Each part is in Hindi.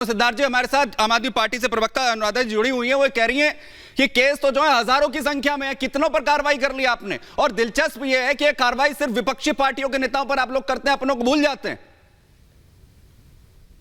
सिद्धार्थ जी हमारे साथ आम आदमी पार्टी से प्रवक्ता अनुराधा जी जुड़ी हुई है। वो कह रही हैं कि केस तो जो है हजारों की संख्या में है, कितनों पर कार्रवाई कर ली आपने, और दिलचस्प ये है कि ये कार्रवाई सिर्फ विपक्षी पार्टियों के नेताओं पर आप लोग करते हैं, अपनों को भूल जाते हैं।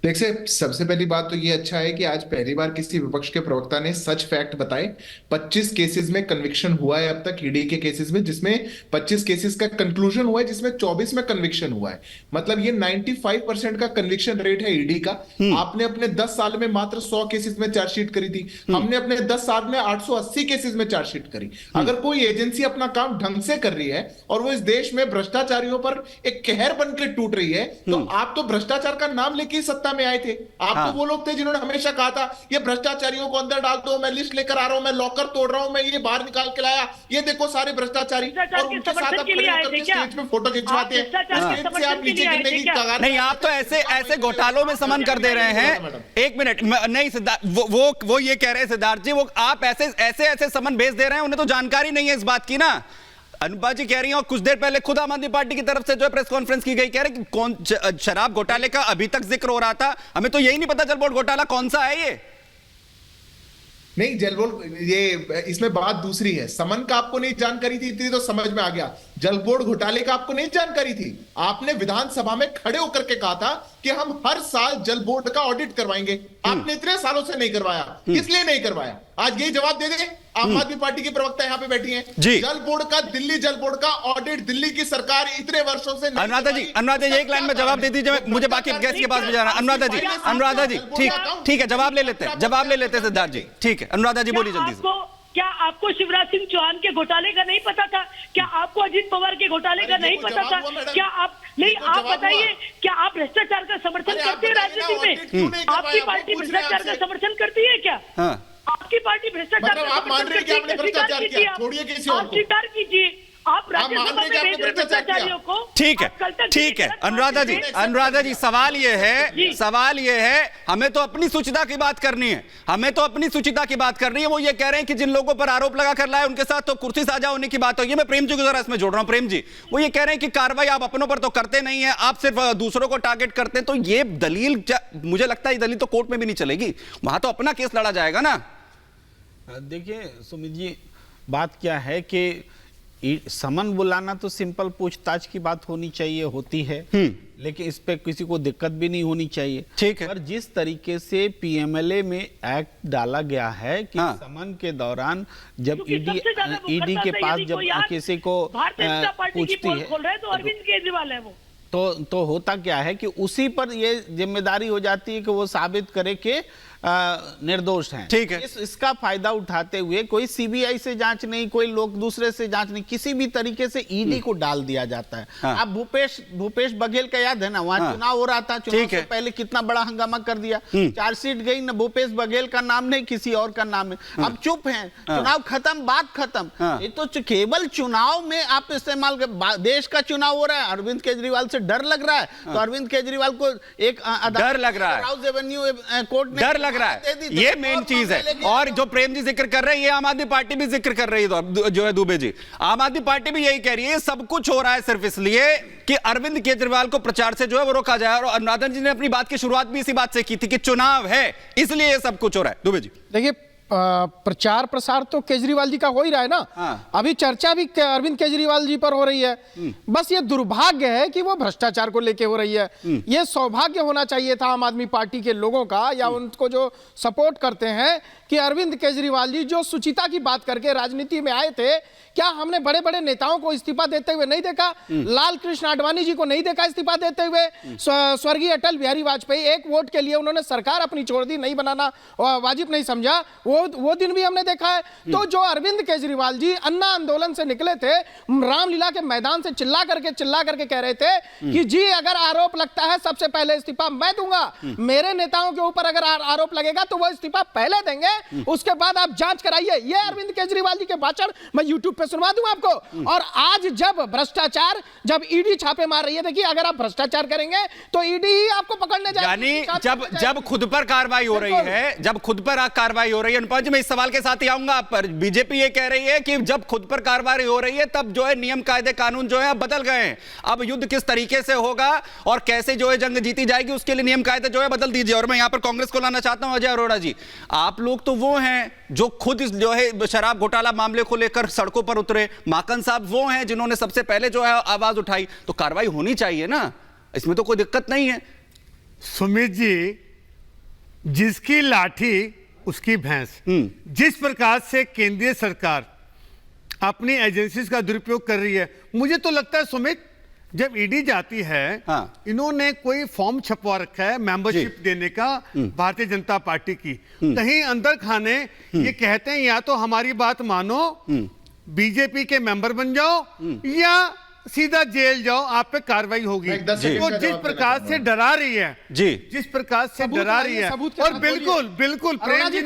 देखिए, सबसे पहली बात तो ये अच्छा है कि आज पहली बार किसी विपक्ष के प्रवक्ता ने सच फैक्ट बताए। 25 केसेस में कन्विक्शन हुआ है अब तक ईडी के केसेस में, जिसमें 25 केसेस का कंक्लूजन हुआ है, जिसमें 24 में कन्विक्शन हुआ है। मतलब ये 95% का कन्विक्शन रेट है ईडी का। आपने अपने 10 साल में मात्र 100 केसेस में चार्जशीट करी थी, हमने अपने 10 साल में 880 केसेस में चार्जशीट करी। अगर कोई एजेंसी अपना काम ढंग से कर रही है और वो इस देश में भ्रष्टाचारियों पर एक कहर बनकर टूट रही है, तो आप तो भ्रष्टाचार का नाम लेके ही सत्ता में आए थे। आप तो वो लोग थे जिन्होंने हमेशा कहा था ये भ्रष्टाचारियों को अंदर डाल दो, मैं लिस्ट लेकर आ रहा हूं, मैं लॉकर तोड़ रहा हूं, मैं ये बाहर निकाल के लाया, ये देखो सारे भ्रष्टाचारी, और उनके साथ आप स्टेज पे फोटो खिंचवाते हैं। स्टेज से आप नीचे गिरने की कगार। नहीं, आप तो ऐसे घोटालों में समन कर दे रहे हैं। एक मिनट, नहीं सिद्धार्थ, वो ये कह रहे हैं सिद्धार्थ जी, वो आप ऐसे समन भेज दे रहे हैं, उन्हें तो जानकारी नहीं है इस बात की ना। अनुपा जी कह रही हैं, और कुछ देर पहले खुद आम आदमी पार्टी की तरफ से जो है प्रेस कॉन्फ्रेंस की गई, कह रहे कि कौन शराब घोटाले का अभी तक जिक्र हो रहा था, हमें तो यही नहीं पता जल बोर्ड घोटाला कौन सा है। ये नहीं, जल बोर्ड, ये इसमें बात दूसरी है। समन का आपको नहीं जानकारी थी, इतनी तो समझ में आ गया। जल बोर्ड घोटाले का आपको नहीं जानकारी थी। आपने विधानसभा में खड़े होकर के कहा था कि हम हर साल जल बोर्ड का ऑडिट करवाएंगे। आपने इतने सालों से नहीं करवाया, किस लिए नहीं करवाया? आज यही जवाब दे देंगे। आम आदमी पार्टी की प्रवक्ता यहाँ पे बैठी हैं। जल बोर्ड का, दिल्ली जल बोर्ड का ऑडिट दिल्ली की सरकार इतने वर्षों से। अनुराधा जी एक लाइन में जवाब दे दीजिए, मुझे बाकी गेस्ट के पास भी जाना। अनुराधा जी ठीक है, जवाब ले लेते हैं सिद्धार्थ जी। ठीक है, अनुराधा जी बोलिए जल्दी से। क्या आपको शिवराज सिंह चौहान के घोटाले का नहीं पता था? क्या आपको अजीत पवार के घोटाले का नहीं पता था? क्या आप नहीं, आप बताइए, क्या आप भ्रष्टाचार का समर्थन करते हैं राजनीति में? आपकी पार्टी भ्रष्टाचार का समर्थन करती है क्या? आपकी पार्टी भ्रष्टाचार का समर्थन करती है? भ्रष्टाचार किया, छोड़िए किसी और को। स्वीकार कीजिए, आप राज्यसभा में भेज रहे भ्रष्टाचारियों को। ठीक है अनुराधा जी, सवाल ये है, हमें तो अपनी सुचिता की बात करनी है। वो ये कह रहे हैं कि जिन लोगों पर आरोप लगा कर लाए उनके साथ तो कुर्सी साझा होने की बात होगी। मैं प्रेम जी को जरा इसमें जोड़ रहा हूं। प्रेम जी, वो ये कह रहे हैं कि कार्रवाई आप अपनों पर तो करते नहीं है, आप सिर्फ दूसरों को टारगेट करते हैं। तो ये दलील, मुझे लगता है ये दलील तो कोर्ट में भी नहीं चलेगी, वहां तो अपना केस लड़ा जाएगा ना। देखिए सुमित जी, बात क्या है कि समन बुलाना तो सिंपल पूछताछ की बात होती है, लेकिन इस पे किसी को दिक्कत भी नहीं होनी चाहिए। ठीक है, पर जिस तरीके से पीएमएलए में एक्ट डाला गया है कि समन के दौरान जब ईडी के पास जब किसी को पूछती है तो अरविंद केजरीवाल है वो, तो होता क्या है कि उसी पर ये जिम्मेदारी हो जाती है कि वो साबित करे कि निर्दोष हैं। ठीक है, इसका फायदा उठाते हुए कोई सीबीआई से जांच नहीं, कोई लोग दूसरे से जांच नहीं, किसी भी तरीके से ईडी को डाल दिया जाता है। अब भूपेश बघेल का याद है ना, वहां चुनाव हो रहा था, चुनाव से पहले कितना बड़ा हंगामा कर दिया, चार्जशीट गई न भूपेश बघेल का नाम नहीं, किसी और का नाम है। अब चुप है, चुनाव खत्म, बात खत्म। ये तो केवल चुनाव में आप इस्तेमाल कर, देश का चुनाव हो रहा है, अरविंद केजरीवाल से डर लग रहा है, तो अरविंद केजरीवाल को एक डर लग रहा है, राउज एवेन्यू कोर्ट ने लग रहा है, ये मेन चीज है। और जो प्रेम जी जिक्र कर रहे हैं, ये आम आदमी पार्टी भी जिक्र कर रही है, जो है दुबे जी, आम आदमी पार्टी भी यही कह रही है, सब कुछ हो रहा है सिर्फ इसलिए कि अरविंद केजरीवाल को प्रचार से जो है वो रोका जाए। और अनुराधा जी ने अपनी बात की शुरुआत भी इसी बात से की थी कि चुनाव है, इसलिए ये सब कुछ हो रहा है। दुबे जी देखिए, प्रचार प्रसार तो केजरीवाल जी का हो ही रहा है ना। अभी चर्चा भी अरविंद केजरीवाल जी पर हो रही है। बस ये दुर्भाग्य है कि वो भ्रष्टाचार को लेके हो रही है। ये सौभाग्य होना चाहिए था आम आदमी पार्टी के लोगों का, या उनको जो सपोर्ट करते हैं, कि अरविंद केजरीवाल जी जो सुचिता की बात करके राजनीति में आए थे, क्या हमने बड़े बड़े नेताओं को इस्तीफा देते हुए नहीं देखा? लाल कृष्ण आडवाणी जी को नहीं देखा इस्तीफा देते हुए? स्वर्गीय अटल बिहारी वाजपेयी, एक वोट के लिए उन्होंने सरकार अपनी छोड़ दी, नहीं बनाना वाजिब नहीं समझा, वो दिन भी हमने देखा है। तो जो अरविंद केजरीवाल जी अन्ना आंदोलन से निकले थे, रामलीला के मैदान से चिल्ला करके कह रहे थे कि जी अगर आरोप लगता है सबसे पहले इस्तीफा मैं दूंगा, मेरे नेताओं के ऊपर अगर आरोप लगेगा तो वो इस्तीफा पहले देंगे, उसके बाद आप जांच कराइए। ये अरविंद केजरीवाल जी के भाषण मैं यूट्यूब पे सुनवा दूं आपको। और आज जब भ्रष्टाचार, जब ईडी छापे मार रही है, देखिए अगर आप भ्रष्टाचार करेंगे तो ईडी ही आपको पकड़ने जाएगी। यानी जब खुद पर कार्रवाई हो रही है, जब खुद पर कार्रवाई हो रही है, मनुपा जी, मैं इस सवाल के साथ ही आऊंगा आप पर। बीजेपी ये कह रही है कि जब खुद पर कार्रवाई हो रही है तब जो है नियम कायदे कानून जो है बदल गए हैं। अब युद्ध किस तरीके से होगा और कैसे जो है जंग जीती जाएगी उसके लिए नियम कायदे जो है बदल दीजिए। और मैं यहां पर कांग्रेस को लाना चाहता हूं। अजय अरोड़ा जी, आप लोग तो वो हैं जो खुद इस जो है शराब घोटाला मामले को लेकर सड़कों पर उतरे, माकन साहब वो हैं जिन्होंने सबसे पहले जो है आवाज उठाई, तो कार्रवाई होनी चाहिए ना, इसमें तो कोई दिक्कत नहीं है। सुमित जी, जिसकी लाठी उसकी भैंस। जिस प्रकार से केंद्रीय सरकार अपनी एजेंसीज का दुरुपयोग कर रही है, मुझे तो लगता है सुमित, जब ईडी जाती है, इन्होंने कोई फॉर्म छपवा रखा है मेंबरशिप देने का भारतीय जनता पार्टी की, कहीं अंदर खाने ये कहते हैं या तो हमारी बात मानो, बीजेपी के मेंबर बन जाओ, या सीधा जेल जाओ, आप पे कार्रवाई होगी। तो जिस प्रकार से डरा रही है जी, जिस प्रकार से डरा रही है, और बिल्कुल बिल्कुल प्रेम जी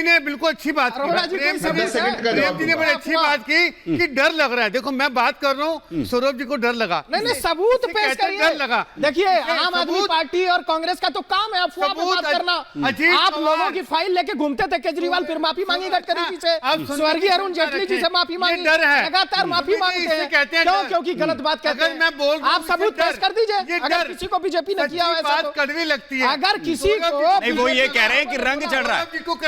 ने बिल्कुल अच्छी बात की, प्रेम जी ने बड़ी अच्छी बात की कि डर लग रहा है। देखो मैं बात कर रहा हूँ, सौरभ जी को डर लगा, नहीं सबूत पेश करिए। डर लगा। देखिए, आम आदमी पार्टी और कांग्रेस का तो काम है अफवाह पे बात करना। आप लोगों की फाइल लेके घूमते थे, केजरीवाल फिर माफी मांगी गडकरी जी से, स्वर्गीय अरुण जेटली जी से माफी मांगी, लगातार माफी मांगते हैं। क्योंकि गलत बात कहते हैं। मैं बोल आप सबूत पेश कर दीजिए। अगर किसी को बीजेपी ने किया है बात कड़वी लगती है, अगर किसी को नहीं, वो ये कह रहे हैं कि रंग चढ़ रहा है,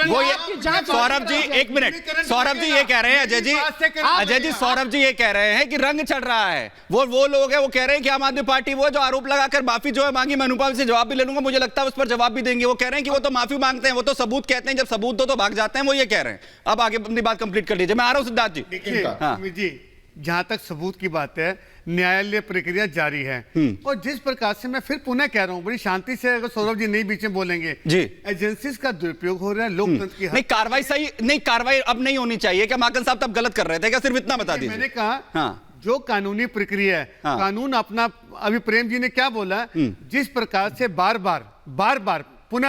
वो ये सौरभ जी एक मिनट, सौरभ जी ये कह रहे हैं, अजय जी सौरभ जी ये कह रहे हैं कि रंग चढ़ रहा है। वो लोग हैं, वो कह रहे हैं कि आम आदमी पार्टी वो जो आरोप लगाकर माफी जो है मांगी, मैं अनुपम से जवाब भी ले लूंगा, मुझे लगता है उस पर जवाब भी देंगे। वो कह रहे हैं कि वो तो माफी मांगते हैं, वो तो सबूत कहते हैं, जब सबूत दो तो भाग जाते हैं, वो ये कह रहे हैं। अब आगे अपनी बात कंप्लीट कर लीजिए, मैं आ रहा हूं सिद्धार्थ जी। जी, जहां तक सबूत की बात है, न्यायालय प्रक्रिया जारी है, और जिस प्रकार से मैं फिर पुनः कह रहा हूं, बड़ी शांति से अगर सौरभ जी नहीं बीच में बोलेंगे जी, एजेंसीज का दुरुपयोग हो रहा है, लोकतंत्र की नहीं कार्रवाई सही नहीं, कार्रवाई अब नहीं होनी चाहिए क्या? माकन साहब तब गलत कर रहे थे क्या? सिर्फ इतना बता दीजिए। मैंने कहा जो कानूनी प्रक्रिया है, कानून अपना, अभी प्रेम जी ने क्या बोला, जिस प्रकार से बार बार पुनः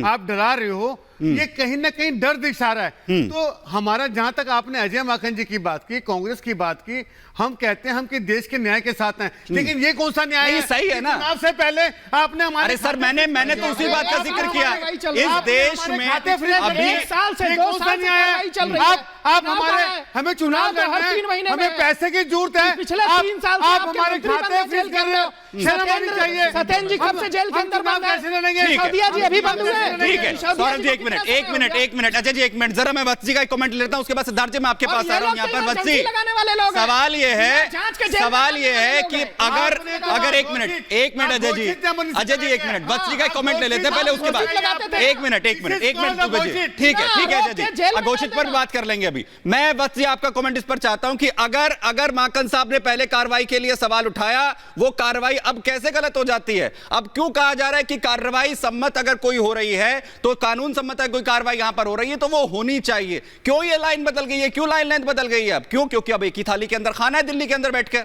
आप डरा रहे हो, ये कहीं ना कहीं डर दिखा रहा है। तो हमारा, जहां तक आपने अजय माकन जी की बात की, कांग्रेस की बात की, हम कहते हैं हम कि देश के न्याय के साथ हैं, लेकिन ये कौन सा न्याय है? सही है ना, चुनाव से पहले आपने हमारे, अरे सर मैंने तो उसी बात का जिक्र किया, इस देश में अभी 1 साल से 2 साल से लड़ाई चल रही है। आप हमारे, हमें चुनाव हर 3 महीने हमें पैसे की जरूरत है, पिछले 3 साल से आप हमारे खाते फ्रीज कर रहे हो, शर्म आनी चाहिए। सत्येंद्र जी कब से जेल के अंदर बंद है? सौदिया जी अभी बंद हुए। ठीक है सौरभ जी, एक मिनट अजय जी, एक मिनट, जरा मैं वत्स जी का कमेंट लेता हूं, उसके बाद सिद्धार्थ जी मैं आपके पास आ रहा हूं। यहाँ पर वत्स जी, सवाल ये है कि अगर एक मिनट अजय जी एक मिनट, वत्स जी का कमेंट ले लेते हैं पहले, उसके बाद एक मिनट ठीक है अजय जी, अघोषित पर बात कर लेंगे अभी। मैं वत्स जी आपका कमेंट इस पर चाहता हूं कि अगर माकन साहब ने पहले कार्रवाई के लिए सवाल उठाया, वो कार्रवाई अब कैसे गलत हो जाती है? अब क्यों कहा जा रहा है कि कार्रवाई सम्मत अगर कोई हो रही है तो कानून सम्मत है, कोई कार्रवाई यहां पर हो रही है तो वो होनी चाहिए? क्यों ये लाइन बदल गई है? क्यों लाइन लेंथ बदल गई है अब? क्यों? क्योंकि अब एक ही थाली के अंदर खाना है दिल्ली के अंदर बैठ के।